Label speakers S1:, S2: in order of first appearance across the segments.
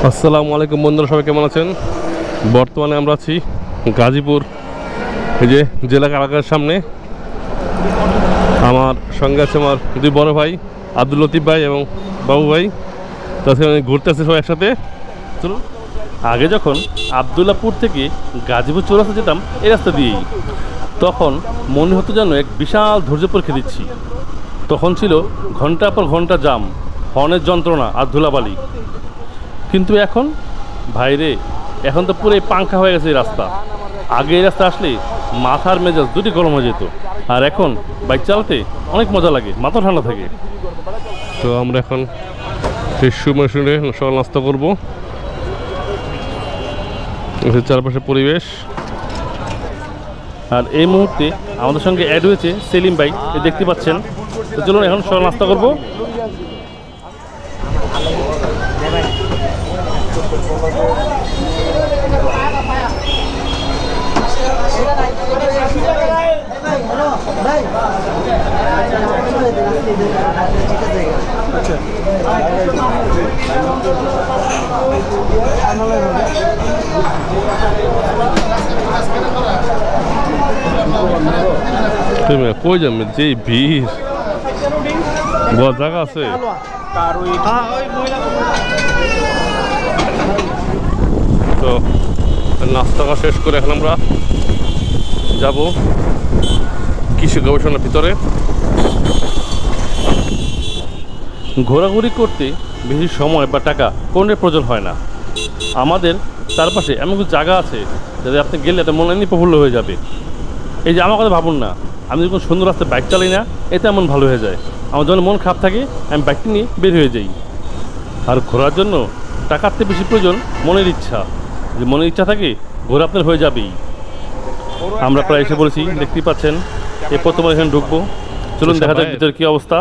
S1: আসসালামু আলাইকুম বন্ধুরা, সবাই কেমন আছেন? বর্তমানে আমরা আছি গাজীপুর এই যে জেলা কারাগারের সামনে। আমার সঙ্গে আছে আমার দুই বড় ভাই আব্দুল লতিফ ভাই এবং বাবু ভাই। তাছাড়া ঘুরতে আসছে সবাই একসাথে। চলুন। আগে যখন আবদুল্লাপুর থেকে গাজীপুর চৌরাস্তা যেতাম এই রাস্তা দিয়েই, তখন মনে হতো যেন এক বিশাল ধৈর্য পরীক্ষা দিচ্ছি। তখন ছিল ঘন্টা পর ঘন্টা জাম, হর্নের যন্ত্রণা আর ধুলাবালি। কিন্তু এখন ভাইরে, এখন তো পুরো পাংখা হয়ে গেছে এই রাস্তা। আগে এই রাস্তা আসলে মাথার মেজাজ দুটি গরম হয়ে যেত, আর এখন বাইক চালাতে অনেক মজা লাগে, মাথা ঠান্ডা থাকে। তো আমরা এখন শুনে সকাল নাস্তা করবো। চারপাশে পরিবেশ, আর এই মুহূর্তে আমাদের সঙ্গে অ্যাড হয়েছে সেলিম ভাই, দেখতে পাচ্ছেন। তো চলুন এখন সকাল নাস্তা করবো। কই যাবে যে ভিড়, জায়গা আছে। তো নাস্তা শেষ করে এখন আমরা যাব কৃষি গবেষণার ভিতরে। ঘোরাঘুরি করতে বেশি সময় বা টাকা কোনোটার প্রয়োজন হয় না। আমাদের চারপাশে এমন কিছু জায়গা আছে যাতে আপনি গেলে একটা মনে নিয়ে প্রফুল্ল হয়ে যাবে। এই যে আমার কথা ভাবুন না, আমি যখন সুন্দর রাস্তায় বাইক চালাই না, এতে এমন ভালো হয়ে যায়। আমার যখন মন খারাপ থাকে আমি বাইকটি নিয়ে বের হয়ে যাই। আর ঘোরার জন্য টাকার থেকে বেশি প্রয়োজন মনের ইচ্ছা। যে মনের ইচ্ছা থাকে, ঘোরা আপনার হয়ে যাবেই। আমরা প্রায় এসে বলেছি, দেখতেই পাচ্ছেন। এই প্রথমবার এখানে ঢুকবো। চলুন দেখা যাক ভিতরে কী অবস্থা।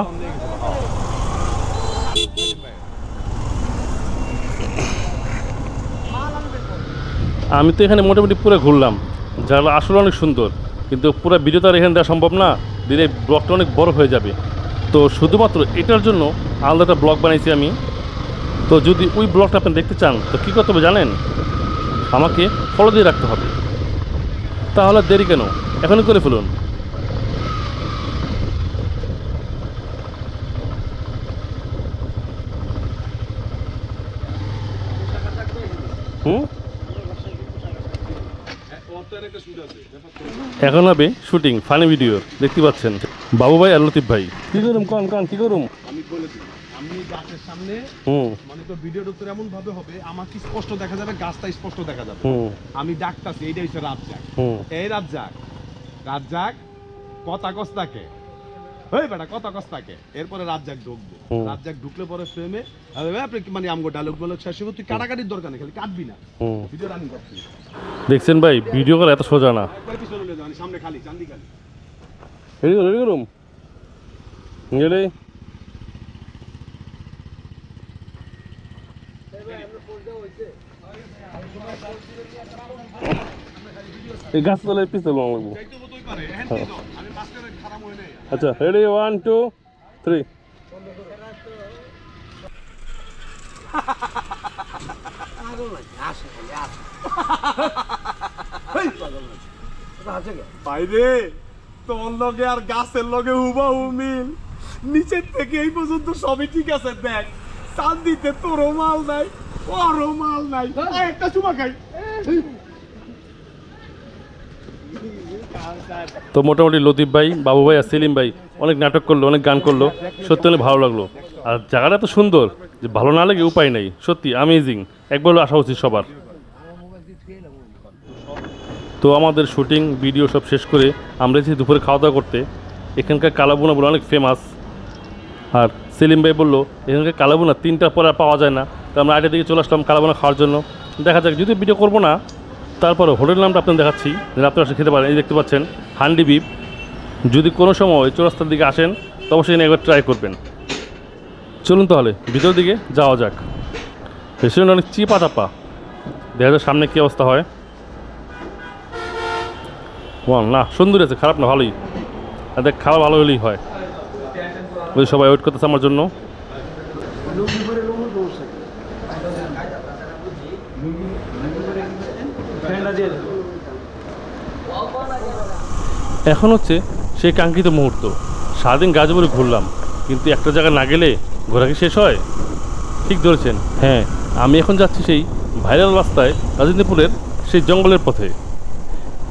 S1: আমি তো এখানে মোটামুটি পুরো ঘুরলাম, জায়গা আসলে অনেক সুন্দর, কিন্তু পুরো ভিডিও তো আর এখানে দেওয়া সম্ভব না, দিলে ব্লগটা অনেক বড় হয়ে যাবে। তো শুধুমাত্র এটার জন্য আলাদা একটা ব্লগ বানিয়েছি আমি। তো যদি ওই ব্লগটা আপনি দেখতে চান তো কী করতে হবে জানেন? আমাকে ফলো দিয়ে রাখতে হবে। তাহলে দেরি কেন, এখনই করে ফেলুন। এখন হবে শুটিং, ফানি ভিডিও, দেখতে পাচ্ছেন বাবু ভাই আর লতিফ ভাই। কি করুম কন কি করুম?
S2: আমি বলে দিই, আমি গাছের সামনে মানে তো ভিডিওর উত্তর এমন ভাবে হবে, আমাকে স্পষ্ট দেখা যাবে, গাছটা স্পষ্ট দেখা যাবে। আমি ডাকতাছি, এইটা হচ্ছে রাজ্জাক। এই রাজ্জাক কথা কস্তাকে, ওই বেটা কথা কস্তাকে। এরপরে রাজ্জাক ঢুকবে। রাজ্জাক ঢুকলে পরে ফ্রেমে আপনি মানে আমগো ডায়লগ বলে শেষ হবে। তুই কাটাকাটির দরকার নেই, খালি কাটবি না। ভিডিও রানিং করছি।
S1: দেখছেন ভাই, ভিডিও করা এত সোজা না।
S2: পিছনে নিয়ে যাও, সামনে খালি, চান্দি খালি।
S1: রেডি করুম গেলে এই গাছ তলে পিছনে লাগবো। আচ্ছা রেডি, 1 2 3।
S2: বাইরে তোর লগে আর গাছের লগে হুবাহু মিল। নিচের থেকে এই পর্যন্ত সবই ঠিক আছে। দেখ চান্দিতে তোরও মাল নাই, ওরও মাল নাই। একটা চুমা খাই।
S1: তো মোটামুটি লতিফ ভাই, বাবু ভাই আর সেলিম ভাই অনেক নাটক করলো, অনেক গান করলো, সত্যি অনেক ভালো লাগলো। আর জায়গাটা এত সুন্দর যে ভালো না লাগে উপায় নেই, সত্যি অ্যামেজিং, একবারও আসা উচিত সবার। তো আমাদের শুটিং ভিডিও সব শেষ করে আমরা এসেছি দুপুরে খাওয়া দাওয়া করতে। এখানকার কালাবোনা বলে অনেক ফেমাস। আর সেলিম ভাই বললো এখানকার কালাবোনা 3টার পরে আর পাওয়া যায় না। তো আমরা আগে দিকে চলে আসলাম কালাবোনা খাওয়ার জন্য। দেখা যাক, যদি ভিডিও করবো না, তারপরে হোটেল নামটা আপনাদের দেখাচ্ছি, যেন আপনারা খেতে পারেন। এই দেখতে পাচ্ছেন হান্ডি বিপ। যদি কোনো সময় চৌরাস্তার দিকে আসেন তো অবশ্যই একবার ট্রাই করবেন। চলুন তাহলে ভিতরের দিকে যাওয়া যাক। রেস্টুরেন্ট অনেক চিপা চাপা, দেখা যাক সামনে কী অবস্থা হয়। না সুন্দর আছে, খারাপ না, ভালোই। দেখ খাওয়া ভালো হলেই হয়। ওই সবাই ওয়েট করতেছে আমার জন্য। এখন হচ্ছে সেই কাঙ্ক্ষিত মুহূর্ত। সারাদিন গাজীপুরে ঘুরলাম, কিন্তু একটা জায়গা না গেলে ঘোরা কি শেষ হয়? ঠিক ধরেছেন, হ্যাঁ, আমি এখন যাচ্ছি সেই ভাইরাল রাস্তায়, রাজেন্দ্রপুরের সেই জঙ্গলের পথে।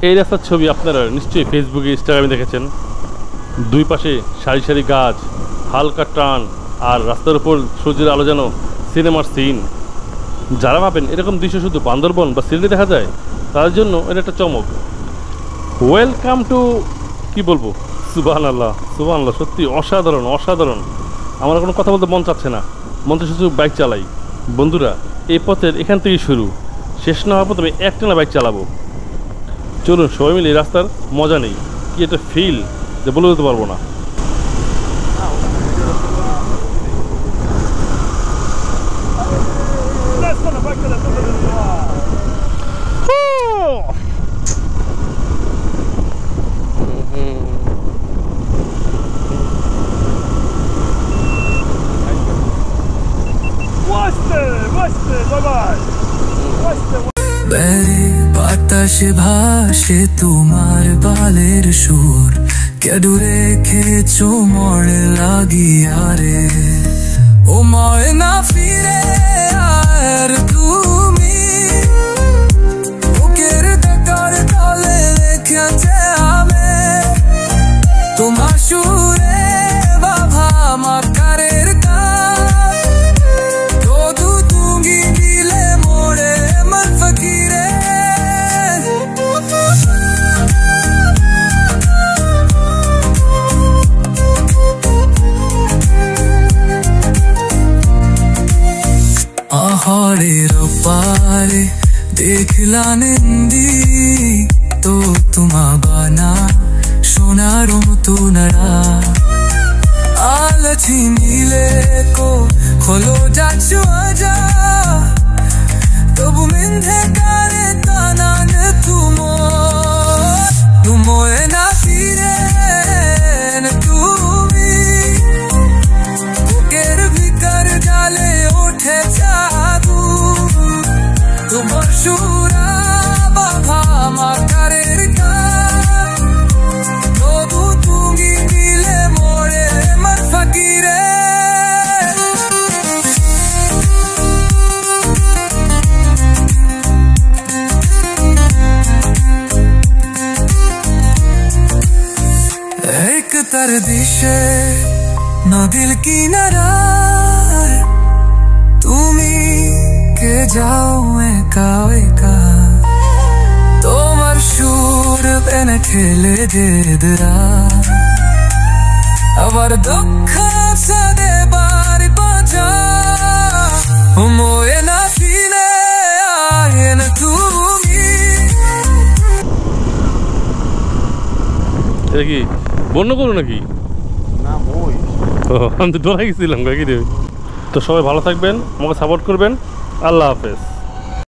S1: এই রাস্তার ছবি আপনারা নিশ্চয়ই ফেসবুকে, ইনস্টাগ্রামে দেখেছেন। দুই পাশে সারি সারি গাছ, হালকা টান, আর রাস্তার উপর সূর্যের আলো যেন সিনেমার সিন। যারা ভাবেন এরকম দৃশ্য শুধু বান্দরবন বা সিলেটে দেখা যায়, তাদের জন্য এটা একটা চমক। ওয়েলকাম টু, কি বলবো, সুবহানাল্লাহ সুবহানাল্লাহ, সত্যি অসাধারণ অসাধারণ। আমার কোনো কথা বলতে মন চাচ্ছে না, মন চাচ্ছে শুধু বাইক চালাই। বন্ধুরা, এই পথের এখান থেকেই শুরু, শেষ না হওয়ার পর আমি একটানা বাইক চালাবো। চলুন সবাই মিলে এই রাস্তার মজা নেই। কি একটা ফিল যে বলে দিতে পারবো না।
S3: বাতাসে ভাসে তোমার বালের সুর, কেডু রেখেছো মরে লাগিয়া রে। ও ময়না ফিরে আর তুমি বুকের ডাকার তলে রেখেছে আমি তোমার সুরে বাবা মাকারের গান। তো তুমি দিলে মোড়ে মন ফকিরে। আহারের পারে দেখলা নিন্দি তো তোমা বানা সোনার মতো নাড়া। আলছি নীলে কো খোলো যাচ্ছো আজা, তবু মিন্ধে কারে তানান তুমোয় না ফিরে তুমি বুকের ভিতর জালে ওঠে জাদু তোমার সুরা বাবা মাকারের গান। তবু তুমি দিলে মোড়ে মন ফকিরে। এক তার দিশে নদীর কিনারায় তুমি কে যাও একা একা, তোমার সুর পেনে ঠেলে দেদরা। আবার দুঃখ সাদে বাড়ি বাজা মোয়ে না ফিরে আয়েন তুমি।
S1: এটা কি বন্য করো নাকি?
S2: না মই
S1: আমি তো ডরাই গেছিলাম। তো সবাই ভালো থাকবেন, আমাকে সাপোর্ট করবেন। আল্লাহ হাফেজ।